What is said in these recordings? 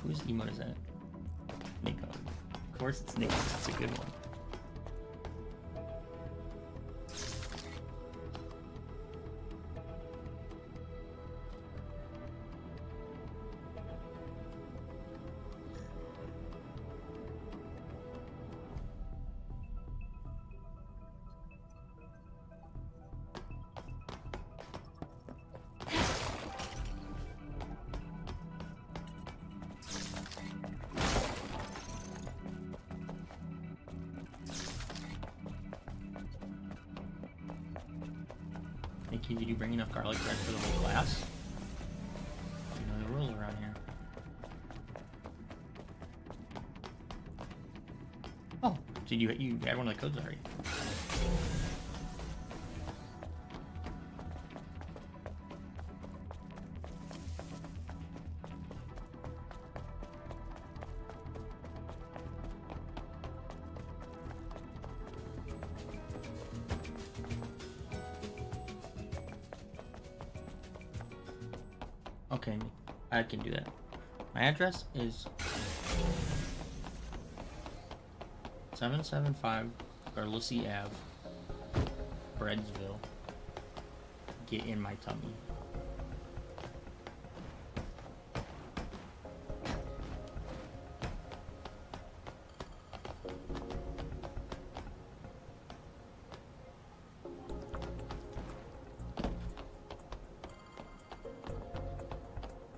Whose emote is that? Nico. Of course it's Nico. That's a good one. Nikki, did you bring enough garlic bread for the whole class? You know the rules around here. Oh, did you had one of the codes already? Okay, I can do that. My address is 775 Garlissi Ave, Breadsville. Get in my tummy.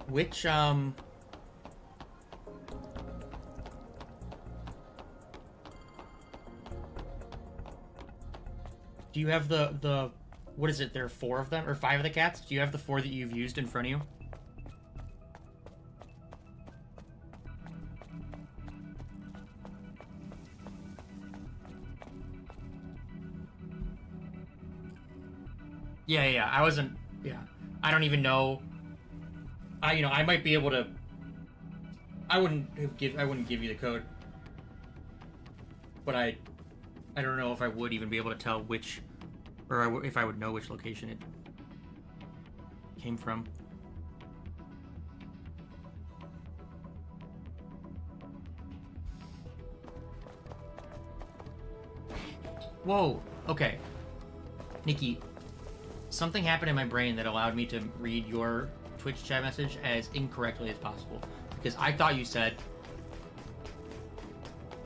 Which, do you have the, what is it, there are 4 of them, or 5 of the cats? Do you have the 4 that you've used in front of you? Yeah, I wasn't, I don't even know. I might be able to. I wouldn't give you the code, but I don't know if I would even be able to tell which, or if I would know which location it came from. Whoa. Okay, Nikki. Something happened in my brain that allowed me to read your Twitch chat message as incorrectly as possible, because I thought you said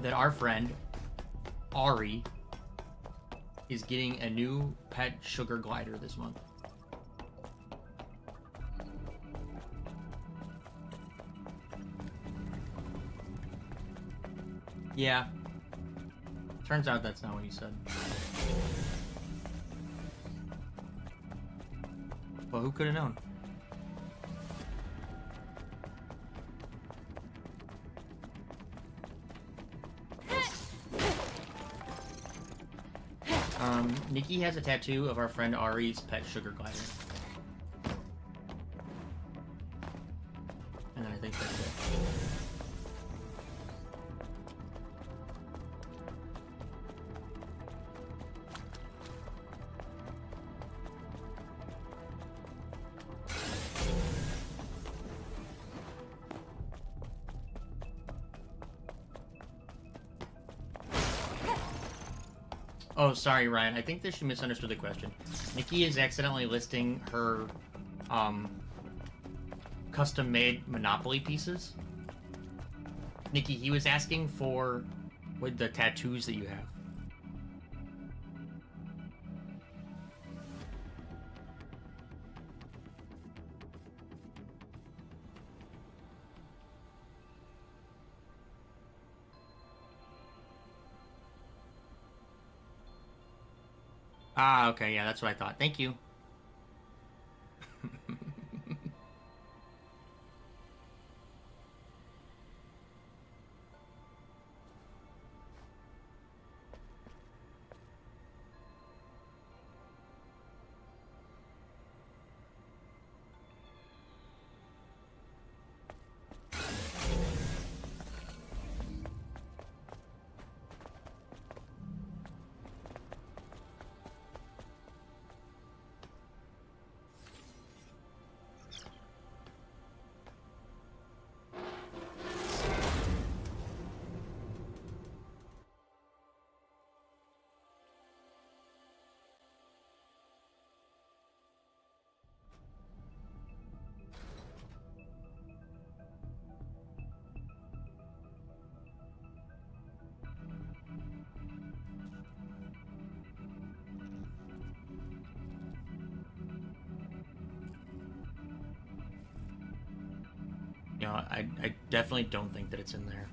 that our friend Ari is getting a new pet sugar glider this month. Yeah. Turns out that's not what you said. Well, who could have known? Nikki has a tattoo of our friend Ari's pet sugar glider. And then I think that's it. Oh, sorry, Ryan. I think that she misunderstood the question. Nikki is accidentally listing her, custom-made Monopoly pieces. Nikki, he was asking for with the tattoos that you have. Ah, okay, yeah, that's what I thought. Thank you. no, I definitely don't think that it's in there.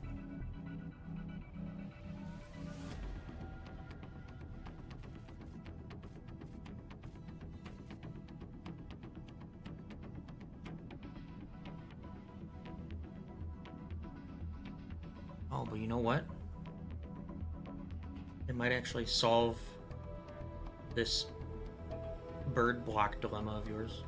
Oh, but you know what? It might actually solve this bird block dilemma of yours.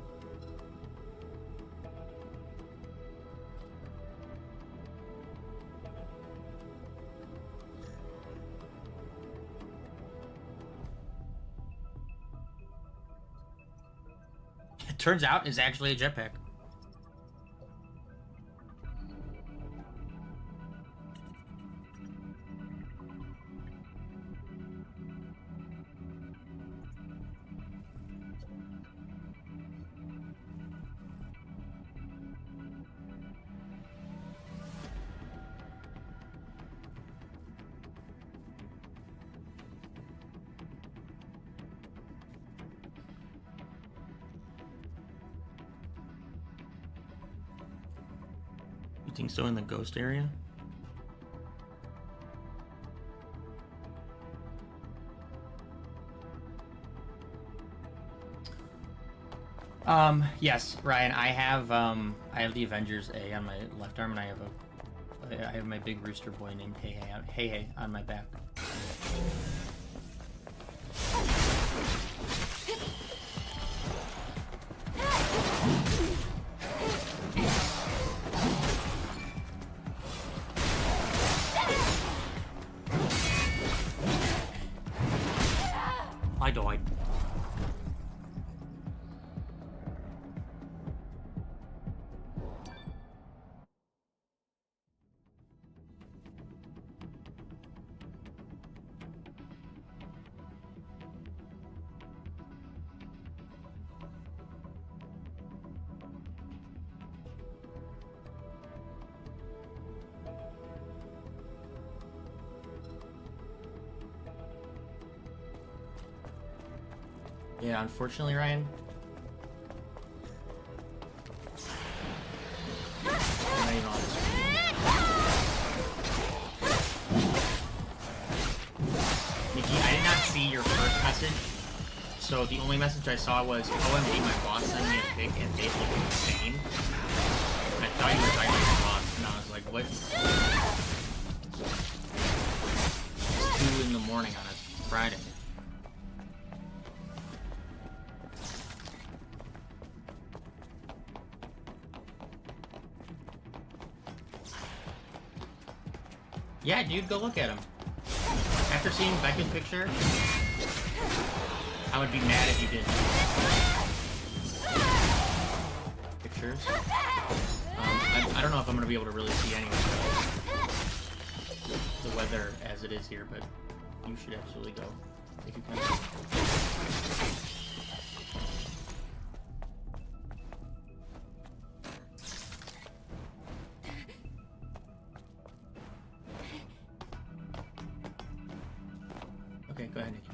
It turns out it's actually a jetpack. You think so in the ghost area? Yes, Ryan, I have the Avengers A on my left arm, and I have my big rooster boy named Hey on my back. I died. Yeah, unfortunately, Ryan. Nikki, I did not see your first message, so the only message I saw was, OMG, my boss sent me a pic and they look insane. And I thought you were talking about your boss, and I was like, what? It's 2 in the morning on a Friday. Yeah, dude, go look at him. After seeing Becca's picture, I would be mad if you didn't. Pictures. I don't know if I'm gonna be able to really see any of the weather as it is here, but you should absolutely go if you can. Okay, go ahead, Nikki.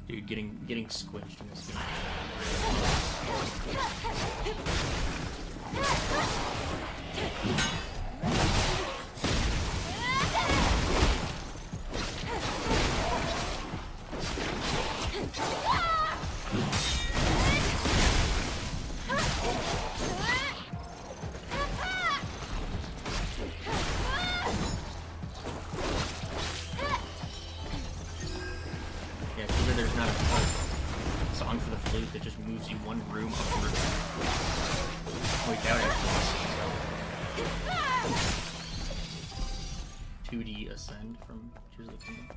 Dude, getting squished in this game. There's not a song for the flute that just moves you one room upward. Wait, that would actually 2D ascend from Tears of the Kingdom.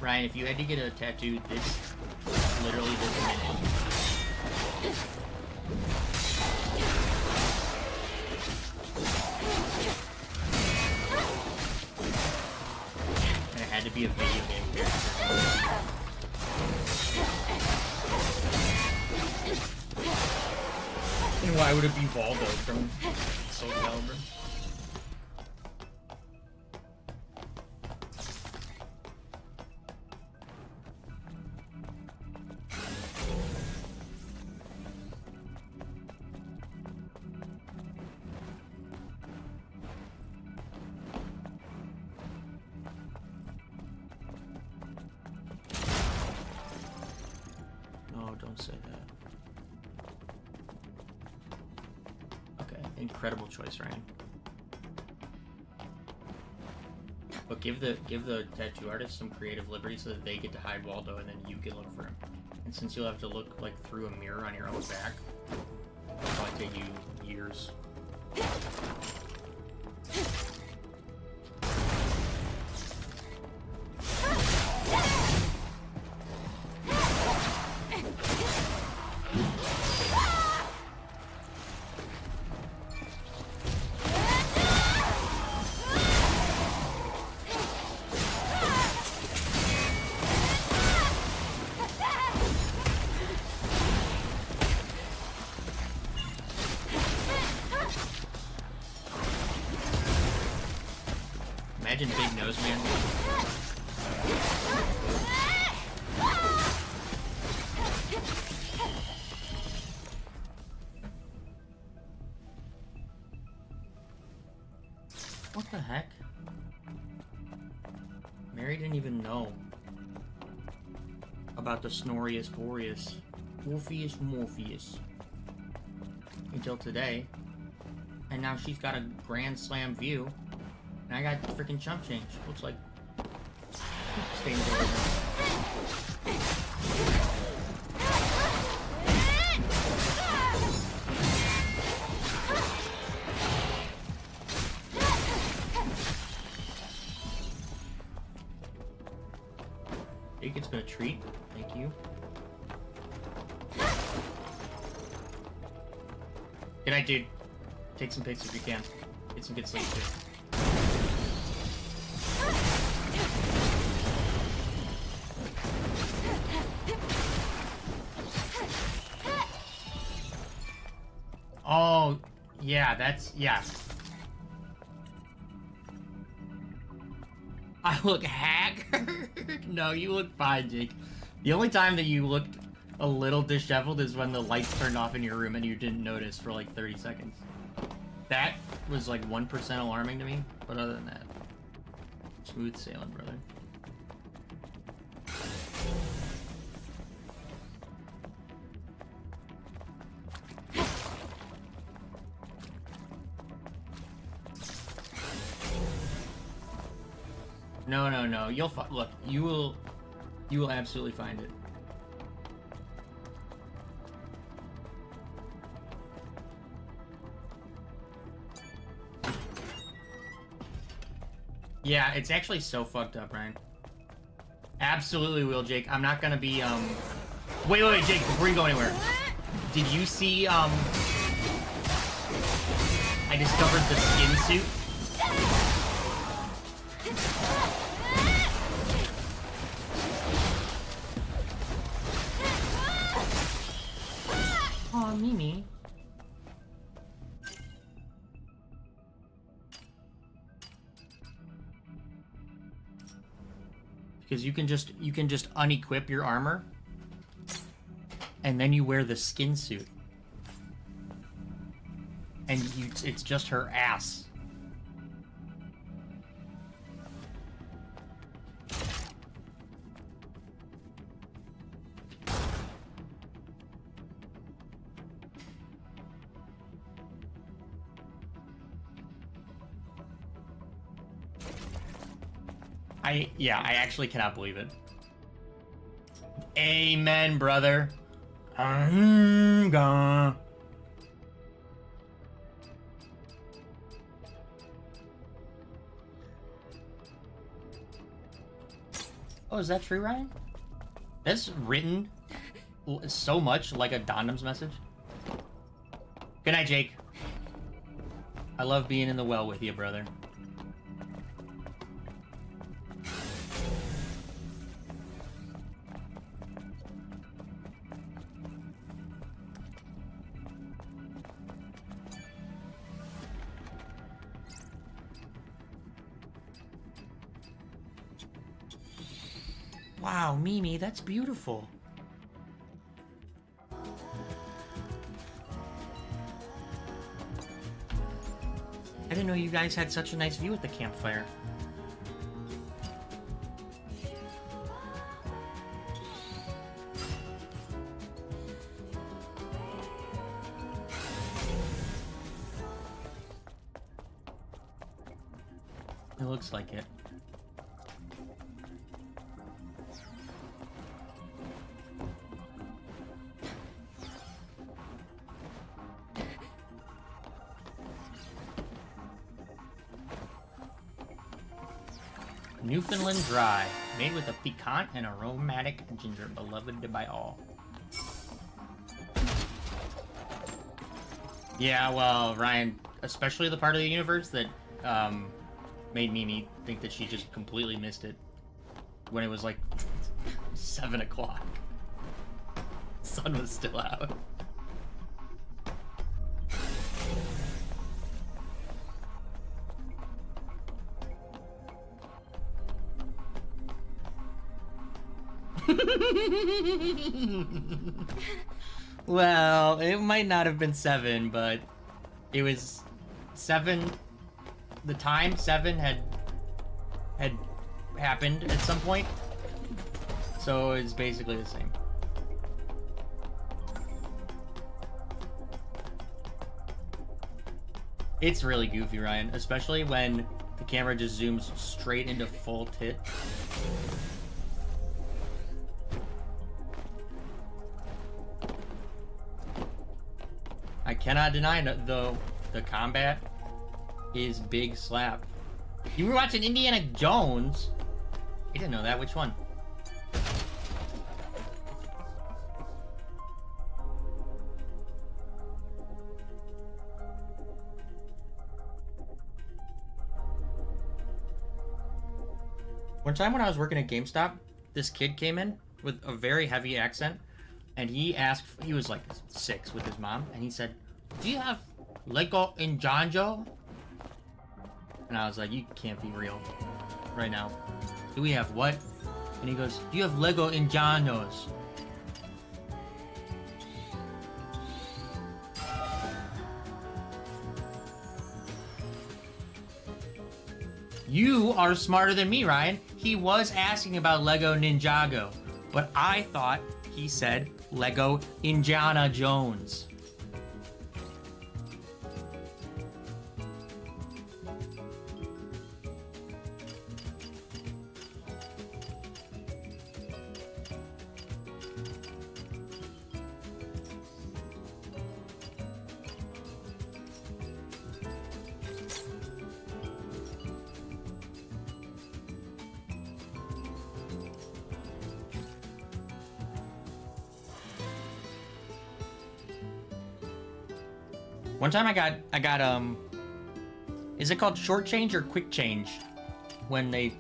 Ryan, if you had to get a tattoo literally this minute, And it had to be a video game character. And why would it be Waldo from Soul Calibur? No, don't say that. Incredible choice, Ryan. But give the tattoo artist some creative liberty so that they get to hide Waldo and then you can look for him. And since you'll have to look like through a mirror on your own back, it'll probably take you years. Imagine Big Nose Man. What the heck? Mary didn't even know about the Snorius Boreas. Morpheus. Until today. And now she's got a Grand Slam view. And I got freaking chump change. Looks like stains over there. Think it's been a treat. Thank you. Good night, dude. Take some pics if you can. Get some good sleep, too. Oh, yeah, yeah. I look haggard. No, you look fine, Jake. The only time that you looked a little disheveled is when the lights turned off in your room and you didn't notice for like 30 seconds. That was like 1% alarming to me, but other than that, smooth sailing, brother. No. You'll look. You will absolutely find it. Yeah, it's actually so fucked up, Ryan. Absolutely will, Jake. I'm not gonna be Wait, Jake. Before you go anywhere, did you see I discovered the skin suit. Aw, Mimi. Because you can just unequip your armor, and then you wear the skin suit, and it's just her ass. I actually cannot believe it. Amen, brother. I'm gone. Oh, is that true, Ryan? That's written so much like a Dondom's message. Good night, Jake. I love being in the well with you, brother. Wow, Mimi, that's beautiful. I didn't know you guys had such a nice view at the campfire. It looks like it. Newfoundland Dry, made with a piquant and aromatic ginger, beloved by all. Yeah, well, Ryan, especially the part of the universe that made Mimi think that she just completely missed it when it was like 7 o'clock. Sun was still out. Well, it might not have been 7, but it was 7. The time 7 had happened at some point, so it's basically the same. It's really goofy, Ryan, especially when the camera just zooms straight into full tit. I cannot deny, though, the combat is big slap. You were watching Indiana Jones? I didn't know that. Which one? One time when I was working at GameStop, this kid came in with a very heavy accent, and he asked, he was like 6 with his mom, and he said, "Do you have Lego Injanjo?" And I was like, "You can't be real right now. Do we have what?" And he goes, "Do you have Lego Injanjos?" You are smarter than me, Ryan. He was asking about Lego Ninjago, but I thought he said Lego Indiana Jones. One time I got is it called short change or quick change? When they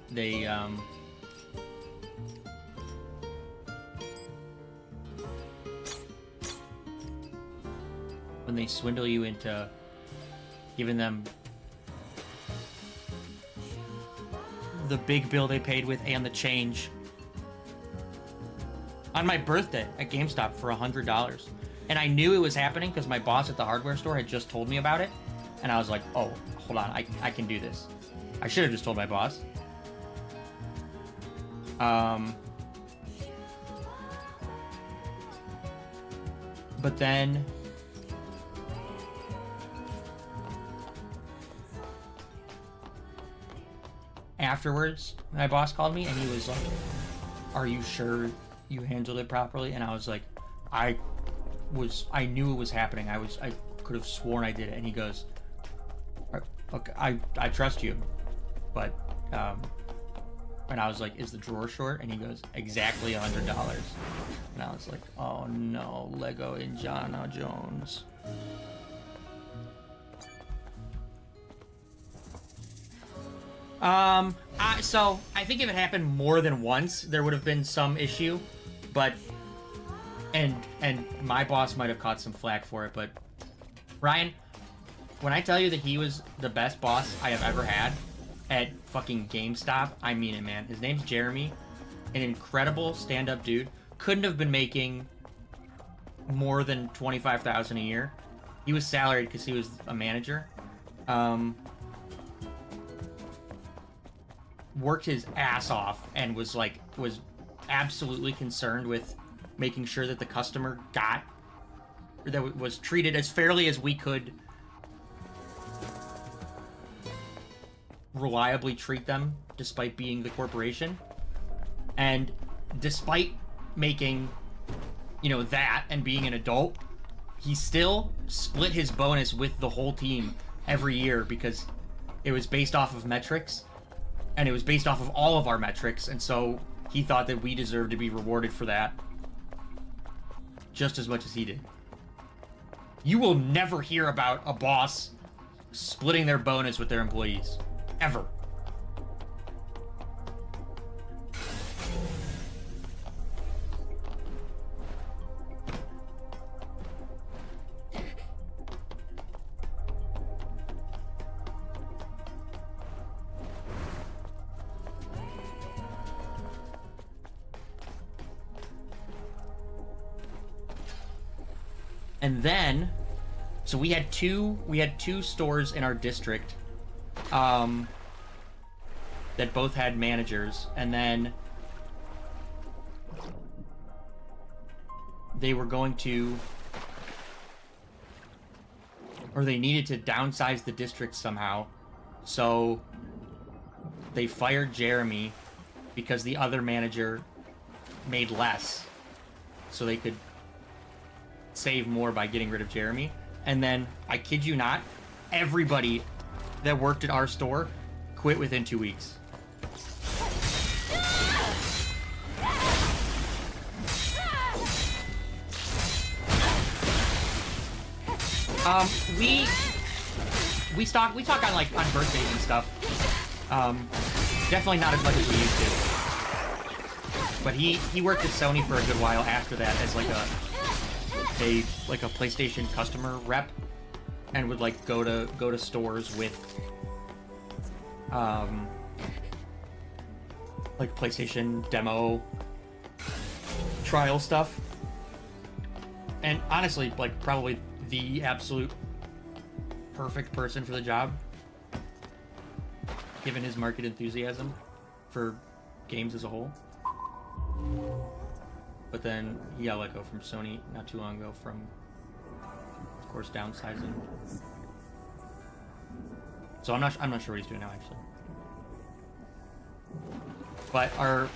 when they swindle you into giving them the big bill they paid with and the change. On my birthday at GameStop for $100. And I knew it was happening because my boss at the hardware store had just told me about it. And I was like, oh, hold on, I can do this. I should have just told my boss. But then afterwards, my boss called me and he was like, "Are you sure you handled it properly?" And I was like, I knew it was happening. I could have sworn I did it. And he goes, "Okay, I trust you, but And I was like, is the drawer short? And he goes, exactly $100. And I was like, oh no, Lego Indiana Jones. So I think if it happened more than once, there would have been some issue, but, and my boss might have caught some flack for it, but Ryan, when I tell you that he was the best boss I have ever had at fucking GameStop, I mean it, man. His name's Jeremy, an incredible stand-up dude. Couldn't have been making more than $25,000 a year. He was salaried because he was a manager. Worked his ass off and was absolutely concerned with making sure that the customer was treated as fairly as we could reliably treat them, despite being the corporation. And despite making, that and being an adult, he still split his bonus with the whole team every year because it was based off of metrics, and it was based off of all of our metrics, and so he thought that we deserved to be rewarded for that just as much as he did. You will never hear about a boss splitting their bonus with their employees. Ever. And then, so we had two stores in our district, that both had managers, and then they were going to, or they needed to downsize the district somehow, so they fired Jeremy because the other manager made less, so they could save more by getting rid of Jeremy. And then, I kid you not, everybody that worked at our store quit within 2 weeks. We talk on on birthdays and stuff. Definitely not as much as we used to. But he worked at Sony for a good while after that as a PlayStation customer rep, and would go to stores with PlayStation demo trial stuff. And honestly, probably the absolute perfect person for the job, given his market enthusiasm for games as a whole. But then he got let go from Sony not too long ago from, of course, downsizing. So I'm not sure what he's doing now, actually. But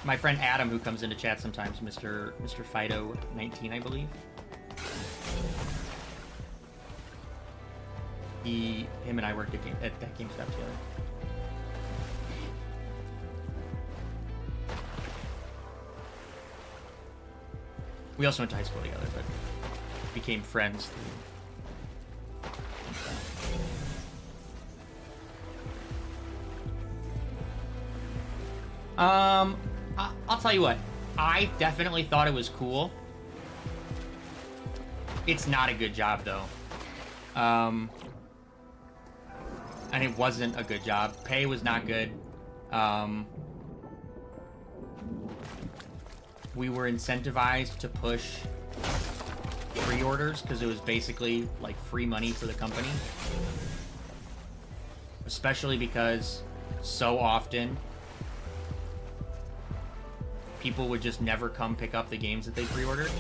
my friend Adam, who comes into chat sometimes, Mr. Fido 19, I believe. Him and I worked at that GameStop together. We also went to high school together, but became friends through. I'll tell you what. I definitely thought it was cool. It's not a good job, though. And it wasn't a good job. Pay was not good. We were incentivized to push pre-orders because it was basically free money for the company. Especially because so often people would just never come pick up the games that they pre-ordered.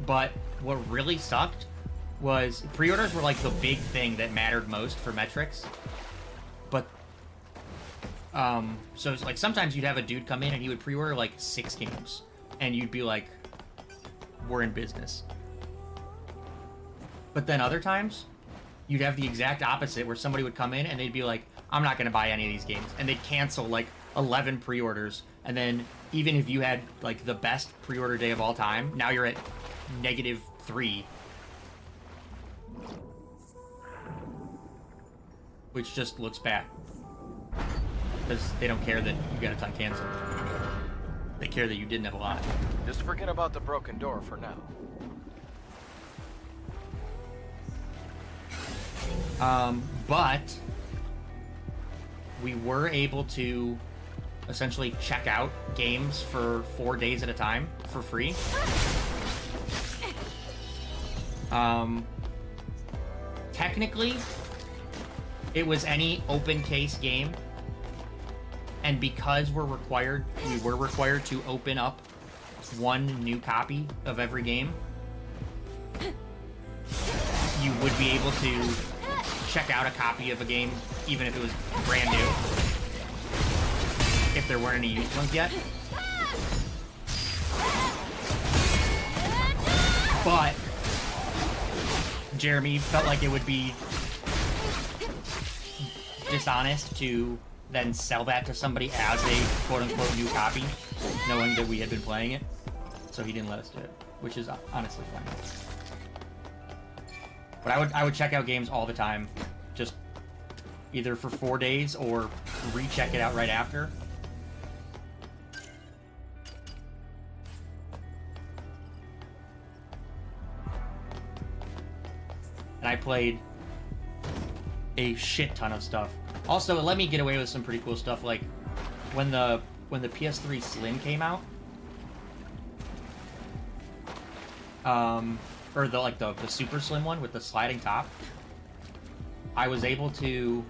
But what really sucked was pre-orders were the big thing that mattered most for metrics. But so it's sometimes you'd have a dude come in and he would pre-order 6 games, and you'd be like, we're in business. But then other times you'd have the exact opposite, where somebody would come in and they'd be like, I'm not gonna buy any of these games, and they'd cancel like 11 pre-orders, and then even if you had like the best pre-order day of all time, now you're at -3, which just looks bad because they don't care that you got a ton canceled. They care that you didn't have a lot. Just forget about the broken door for now. But we were able to essentially check out games for 4 days at a time for free. Technically, it was any open case game, and because we were required to open up one new copy of every game, you would be able to check out a copy of a game even if it was brand new, if there weren't any used ones yet. But Jeremy felt like it would be dishonest to then sell that to somebody as a quote-unquote new copy, knowing that we had been playing it. So he didn't let us do it, which is honestly fine. But I would check out games all the time, just either for 4 days or recheck it out right after. And I played a shit ton of stuff. Also, it let me get away with some pretty cool stuff, like when the PS3 Slim came out, or the super slim one with the sliding top, I was able to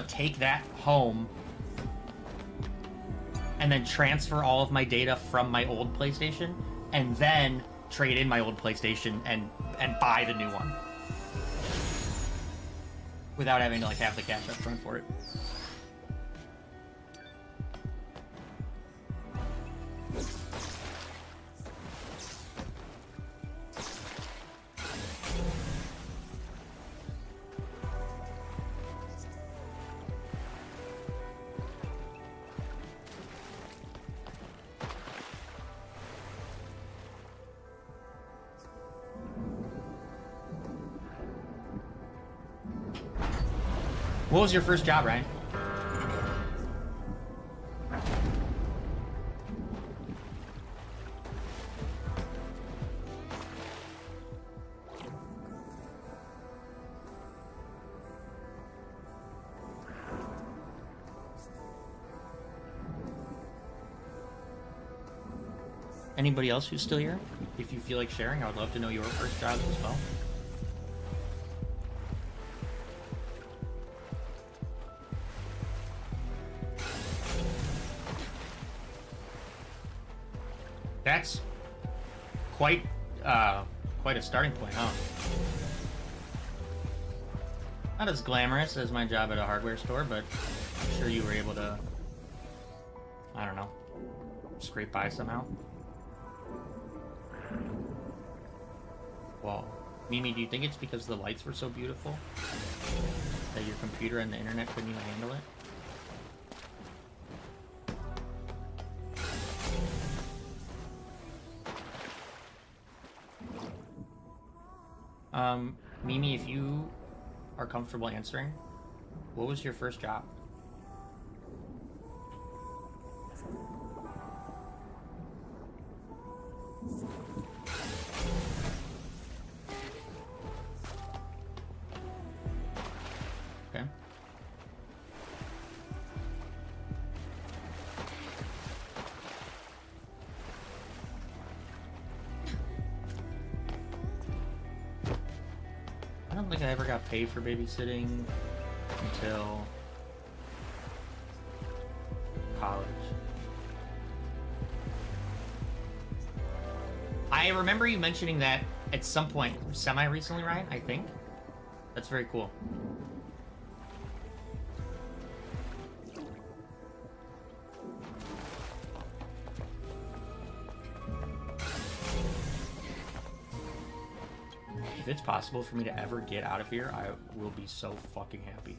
take that home and then transfer all of my data from my old PlayStation, and then trade in my old PlayStation and buy the new one without having to like have the cash up front for it. What was your first job, Ryan? Anybody else who's still here? If you feel like sharing, I would love to know your first jobs as well. That's quite a starting point, huh? Not as glamorous as my job at a hardware store, but I'm sure you were able to, I don't know, scrape by somehow. Well, Mimi, do you think it's because the lights were so beautiful that your computer and the internet couldn't even handle it? Mimi, if you are comfortable answering, what was your first job? Okay. I don't think I ever got paid for babysitting until college. I remember you mentioning that at some point, semi-recently, Ryan, I think. That's very cool. if it's possible for me to ever get out of here, I will be so fucking happy.